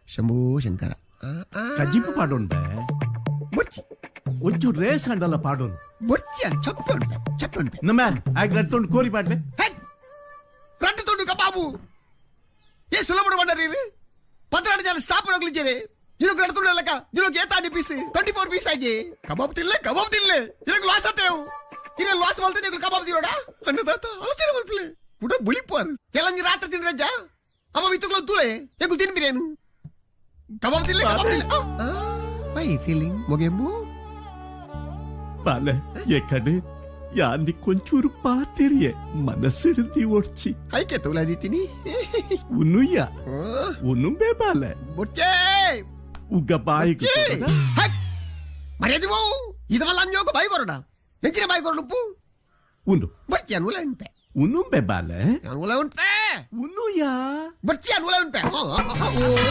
ಶಂಭೋ Shankara ಕಜಿಪ್ಪು ಪಾಡೋನ್ಬೆ ಬೊರ್ಚಿ ಒಜ್ಜು race ಅಂಡಲ್ಲ ಪಾಡೋನು ಬೊರ್ಚಿ ಚಪ್ಪೆ ನಮ್ಮ ಆಗ ರಡ್ತೊಂಡು ಕೋರಿ ಪಾಡ್ಬೆ ರಡ್ಡು ತೊಂಡು ಕಬಾಬು ಏ ಸುಲಭ ಬಂಡರಿ ಪತ್ರಡು ಜನ ಸ್ಟಾಪ್ ಹೋಗ್ಲಿದ್ದೇವೆ ಇನ್ನು ರಡ್ತೊಂಡು ಲೆಕ್ಕ ಇನ್ನು ಏತಾಡಿ ಪೀಸ್ 24 ಪೀಸ್ ಆಗಿ ಕಬಾಬ್ ತಿನ್ಲೆ ಇದಕ್ಕೆ ಲಾಸ್ ಆತೇವು ಇನ್ನು ಲಾಸ್ ಮಾಡ್ತೇನೆ ಕಬಾಬ್ ತಿನ್ನೋಡ ಅನ್ನದಾತ ಆಲೋಚನೆ ಮಾಡ್ಬಿಡ್ಲೆ ಪುಟ ಬುಳಿಪಾರು ಎಲ್ಲ ರಾತ್ರಿ ತಿನ್ ರಜ್ಜ ಅಮ್ಮ ವಿತ್ತುಗಳು ತೂಳೆ ಯಾಕೆ ತಿನ್ಬಿರೇನು ಕಬಾಬ್ ತಿನ್ಲೆ ವೈ ಫೀಲಿಂಗ್ ಮೊಗೆಂಬು ಬಾಲೆ ಎಕಡೆ ಯಾನಿ ಕೊಂಚೂರು ಪಾತಿರಿಯೆ ಮನಸ್ಸಿಡ್ದಿ ಒಡ್ಚಿ ಐಕೆ ತೋಲಾದಿತ್ತೀನಿ ಉನ್ನುಯ್ಯ ಉನ್ನುಂಬೆ ಬಾಲೆ ಬುಚ್ಚೆ ಉಗ್ಗ ಬಾಯಿ ಮರ್ಯಾದಿವೋ ಇದವಲ್ಲ ಅಂಜೋಗ ಬಾಯಿ ಕೊರಡ ನೆಚ್ಚಿನ ಬಾಯಿ ಕೊರಡುಪ್ಪು ಉಂಡು ಬಚ್ಚಿ ಅನುಲ ಉಂಟೆ ಉನ್ನುಂಬೆ ಬಾಲೆ ಅನುಲ ಉಂಟೆ ಉನ್ನುಯ್ಯ ಬಚ್ಚಿ ಅನುಲ ಉಂಟೆ